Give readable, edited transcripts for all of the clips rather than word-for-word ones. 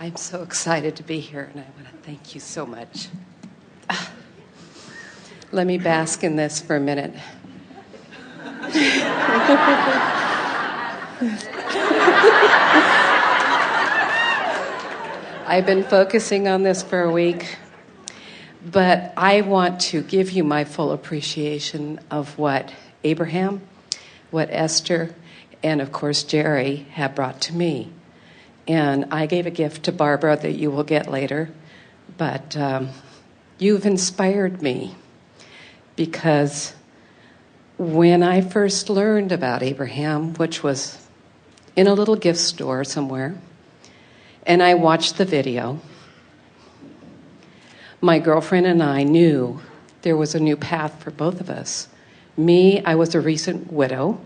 I'm so excited to be here, and I want to thank you so much. Let me bask in this for a minute. I've been focusing on this for a week, but I want to give you my full appreciation of what Abraham, what Esther, and of course Jerry have brought to me. And I gave a gift to Barbara that you will get later, but you've inspired me, because when I first learned about Abraham, which was in a little gift store somewhere, and I watched the video, my girlfriend and I knew there was a new path for both of us. Me, I was a recent widow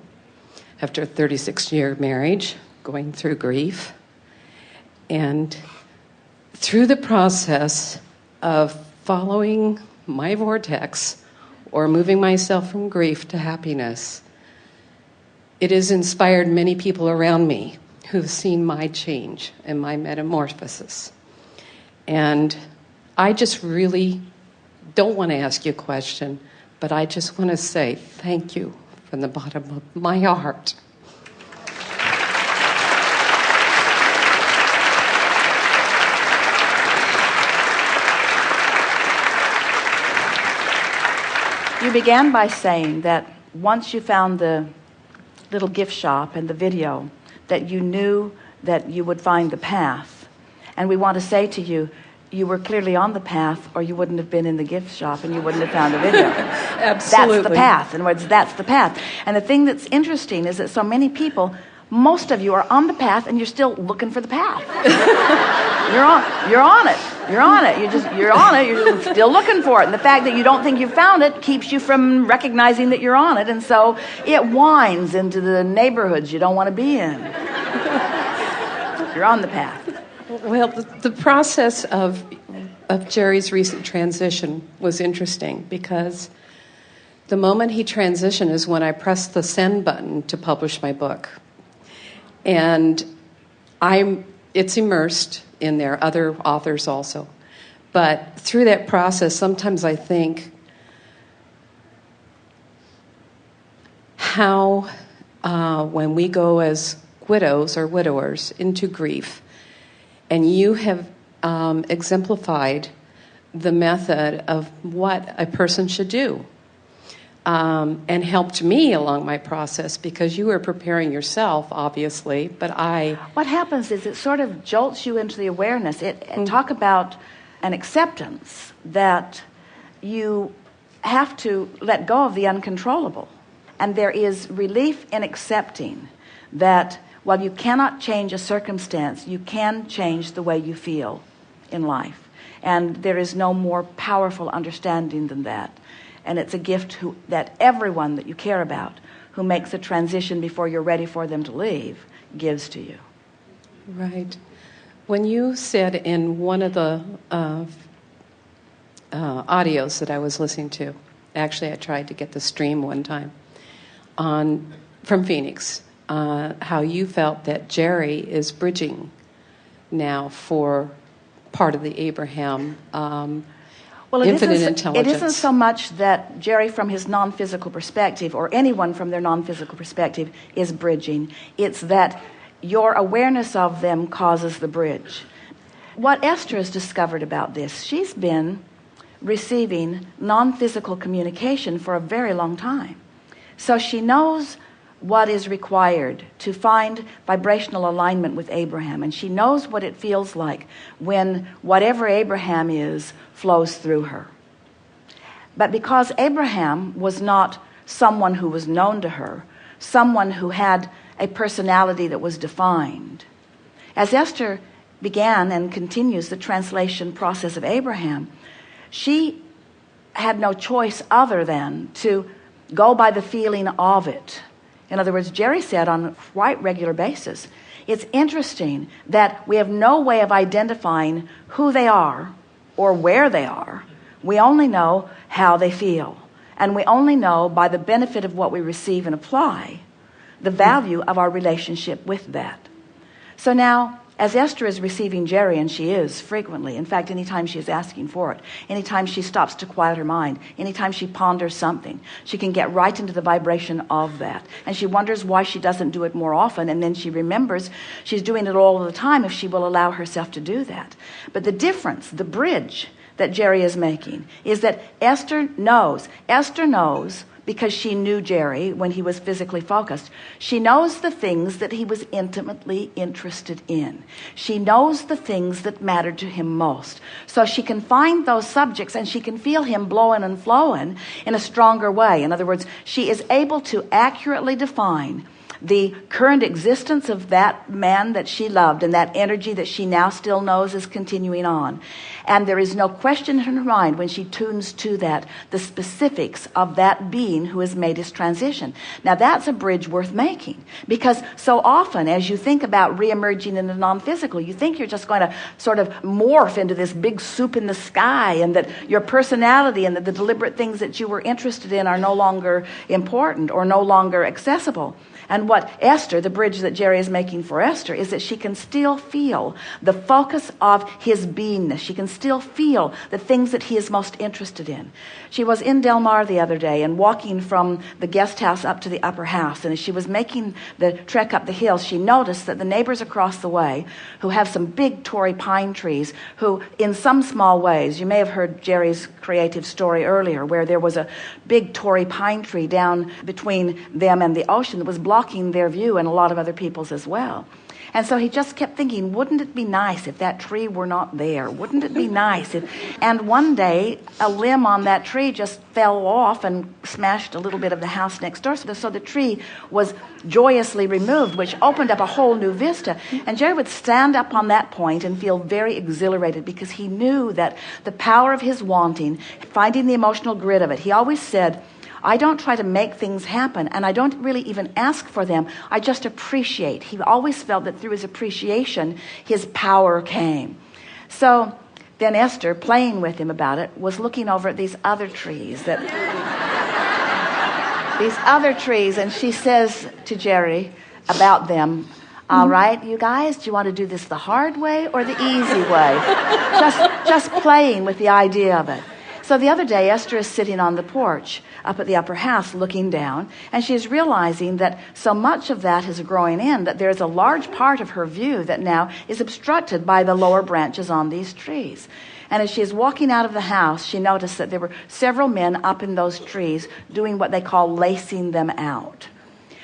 after a 36-year marriage, going through grief. And through the process of following my vortex or moving myself from grief to happiness, it has inspired many people around me who've seen my change and my metamorphosis. And I just really don't want to ask you a question, but I just want to say thank you from the bottom of my heart. You began by saying that once you found the little gift shop and the video, that you knew that you would find the path. And we want to say to you, you were clearly on the path, or you wouldn't have been in the gift shop and you wouldn't have found the video. Absolutely. That's the path. In other words, that's the path. And the thing that's interesting is that so many people, most of you are on the path and you're still looking for the path. You're on it. You're on it. You're on it. You're just still looking for it. And the fact that you don't think you found it keeps you from recognizing that you're on it. And so it winds into the neighborhoods you don't want to be in. You're on the path. Well, the process of Jerry's recent transition was interesting, because the moment he transitioned is when I pressed the send button to publish my book. And it's immersed in there, other authors also. But through that process, sometimes I think how when we go as widows or widowers into grief, and you have exemplified the method of what a person should do, and helped me along my process, because you were preparing yourself, obviously, but What happens is it sort of jolts you into the awareness. Talk about an acceptance that you have to let go of the uncontrollable. And there is relief in accepting that while you cannot change a circumstance, you can change the way you feel in life. And there is no more powerful understanding than that. And it's a gift that everyone that you care about who makes a transition before you're ready for them to leave gives to you. Right. When you said in one of the audios that I was listening to, actually I tried to get the stream one time, from Phoenix, how you felt that Jerry is bridging now for part of the Abraham infinite intelligence. It isn't so much that Jerry, from his non-physical perspective, or anyone from their non-physical perspective, is bridging. It's that your awareness of them causes the bridge. What Esther has discovered about this, she's been receiving non-physical communication for a very long time. So she knows what is required to find vibrational alignment with Abraham, and she knows what it feels like when whatever Abraham is flows through her. But because Abraham was not someone who was known to her, someone who had a personality that was defined, as Esther began and continues the translation process of Abraham, she had no choice other than to go by the feeling of it. In other words, Jerry said on a quite regular basis, it's interesting that we have no way of identifying who they are or where they are. We only know how they feel. And we only know, by the benefit of what we receive and apply, the value of our relationship with that. So now, as Esther is receiving Jerry, and she is frequently, in fact, anytime she is asking for it, anytime she stops to quiet her mind, anytime she ponders something, she can get right into the vibration of that. And she wonders why she doesn't do it more often, and then she remembers she's doing it all the time if she will allow herself to do that. But the difference, the bridge that Jerry is making, is that Esther knows because she knew Jerry when he was physically focused. She knows the things that he was intimately interested in. She knows the things that mattered to him most. So she can find those subjects and she can feel him blowing and flowing in a stronger way. In other words, she is able to accurately define the current existence of that man that she loved and that energy that she now still knows is continuing on. And there is no question in her mind when she tunes to that, the specifics of that being who has made his transition. Now that's a bridge worth making, because so often as you think about reemerging in the non-physical, you think you're just going to sort of morph into this big soup in the sky, and that your personality and that the deliberate things that you were interested in are no longer important or no longer accessible. And what Esther, the bridge that Jerry is making for Esther, is that she can still feel the focus of his beingness. She can still feel the things that he is most interested in. She was in Del Mar the other day and walking from the guest house up to the upper house. And as she was making the trek up the hill, she noticed that the neighbors across the way, who have some big Torrey pine trees, who in some small ways, you may have heard Jerry's creative story earlier, where there was a big Torrey pine tree down between them and the ocean that was blocking their view and a lot of other people's as well. And so he just kept thinking, wouldn't it be nice if that tree were not there? Wouldn't it be nice if... And one day, a limb on that tree just fell off and smashed a little bit of the house next door. So the tree was joyously removed, which opened up a whole new vista. And Jerry would stand up on that point and feel very exhilarated, because he knew that the power of his wanting, finding the emotional grit of it. He always said, I don't try to make things happen, and I don't really even ask for them. I just appreciate. He always felt that through his appreciation, his power came. So then Esther, playing with him about it, was looking over at these other trees, and she says to Jerry about them, all right, you guys, do you want to do this the hard way or the easy way? Just playing with the idea of it. So the other day, Esther is sitting on the porch up at the upper house looking down, and she is realizing that so much of that is growing in that there's a large part of her view that now is obstructed by the lower branches on these trees. And as she is walking out of the house, she noticed that there were several men up in those trees doing what they call lacing them out.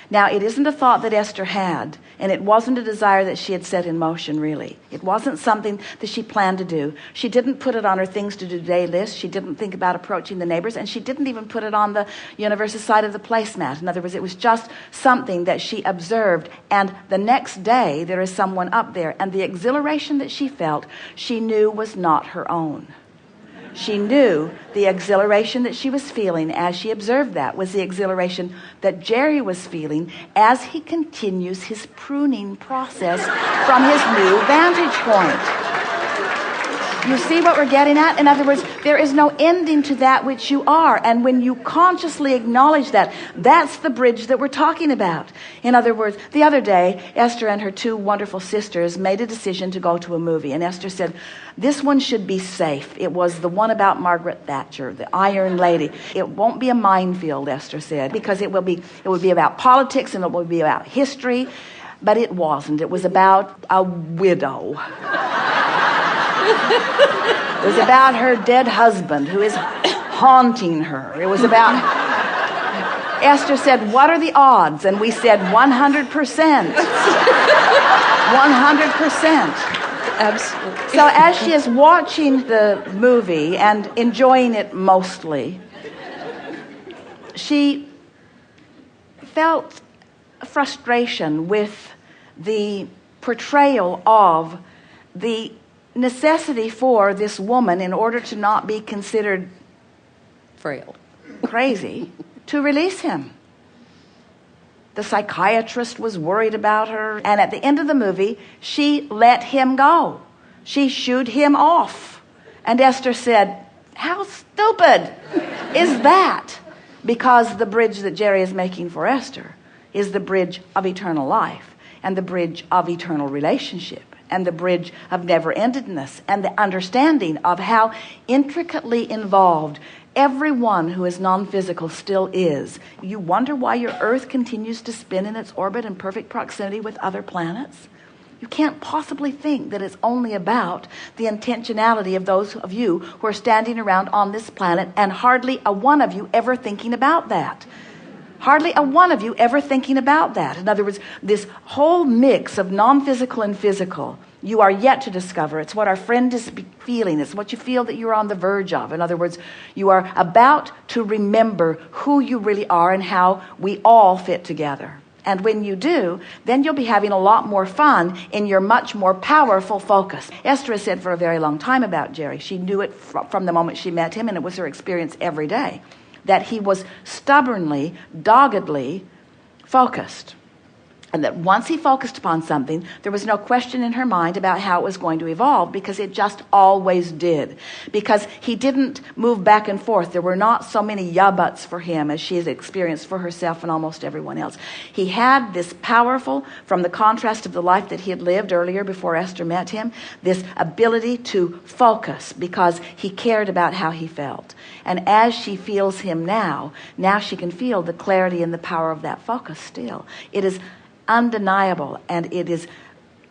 Now, it isn't a thought that Esther had, and it wasn't a desire that she had set in motion, really. It wasn't something that she planned to do. She didn't put it on her things to do today list. She didn't think about approaching the neighbors, and she didn't even put it on the universe's side of the placemat. In other words, it was just something that she observed, and the next day there is someone up there, and the exhilaration that she felt, she knew was not her own. She knew the exhilaration that she was feeling as she observed that was the exhilaration that Jerry was feeling as he continues his pruning process from his new vantage point. You see what we're getting at? In other words, there is no ending to that which you are. And when you consciously acknowledge that, that's the bridge that we're talking about. In other words, the other day, Esther and her two wonderful sisters made a decision to go to a movie. And Esther said, this one should be safe. It was the one about Margaret Thatcher, the Iron Lady. It won't be a minefield, Esther said, because it would be about politics and it would be about history. But it wasn't. It was about a widow. It was about her dead husband who is haunting her. It was about... Esther said, what are the odds? And we said 100%. 100%. Absolutely. So as she is watching the movie and enjoying it mostly, she felt frustration with the portrayal of the necessity for this woman, in order to not be considered Frail. crazy, to release him. The psychiatrist was worried about her, and at the end of the movie, she let him go. She shooed him off. And Esther said, how stupid is that? Because the bridge that Jerry is making for Esther is the bridge of eternal life and the bridge of eternal relationship. and the bridge of never-endedness, and the understanding of how intricately involved everyone who is non-physical still is. You wonder why your Earth continues to spin in its orbit in perfect proximity with other planets? You can't possibly think that it's only about the intentionality of those of you who are standing around on this planet, and hardly a one of you ever thinking about that. Hardly a one of you ever thinking about that. In other words, this whole mix of non-physical and physical, you are yet to discover. It's what our friend is feeling. It's what you feel that you're on the verge of. In other words, you are about to remember who you really are and how we all fit together. And when you do, then you'll be having a lot more fun in your much more powerful focus. Esther has said for a very long time about Jerry, she knew it from the moment she met him, and it was her experience every day, that he was stubbornly, doggedly focused. And that once he focused upon something, there was no question in her mind about how it was going to evolve, because it just always did. Because he didn't move back and forth. There were not so many yeah-buts for him as she has experienced for herself and almost everyone else. He had this powerful, from the contrast of the life that he had lived earlier before Esther met him, this ability to focus because he cared about how he felt. And as she feels him now she can feel the clarity and the power of that focus still. It is undeniable and it is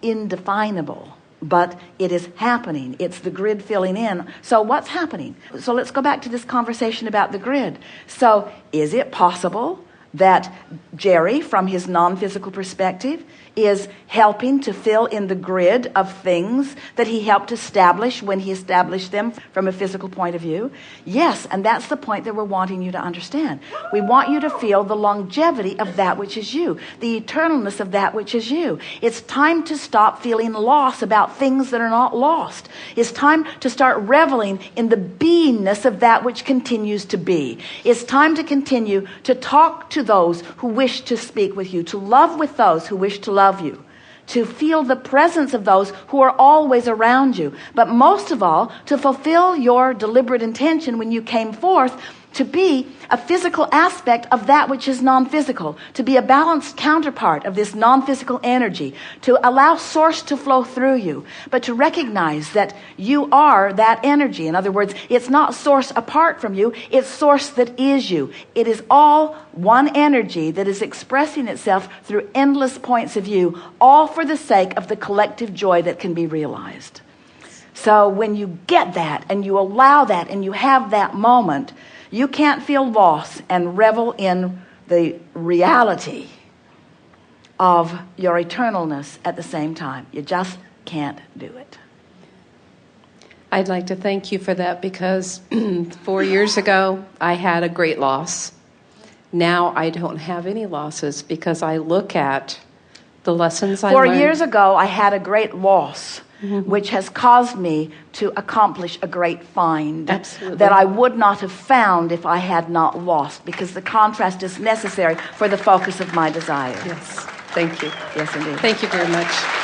indefinable, but it is happening. It's the grid filling in. So what's happening? So let's go back to this conversation about the grid. So is it possible that Jerry, from his non-physical perspective, is helping to fill in the grid of things that he helped establish when he established them from a physical point of view? Yes, and that's the point that we're wanting you to understand. We want you to feel the longevity of that which is you, the eternalness of that which is you. It's time to stop feeling loss about things that are not lost. It's time to start reveling in the beingness of that which continues to be. It's time to continue to talk to those who wish to speak with you, to love with those who wish to love you, to feel the presence of those who are always around you, but most of all, to fulfill your deliberate intention when you came forth to be a physical aspect of that which is non-physical, to be a balanced counterpart of this non-physical energy, to allow source to flow through you, but to recognize that you are that energy. In other words, it's not source apart from you, it's source that is you. It is all one energy that is expressing itself through endless points of view, all for the sake of the collective joy that can be realized. So when you get that and you allow that and you have that moment, you can't feel loss and revel in the reality of your eternalness at the same time. You just can't do it. I'd like to thank you for that, because 4 years ago, I had a great loss. Now I don't have any losses, because I look at the lessons I learned. 4 years ago, I had a great loss, which has caused me to accomplish a great find. Absolutely. That I would not have found if I had not lost, because the contrast is necessary for the focus of my desire. Yes. Thank you. Yes, indeed. Thank you very much.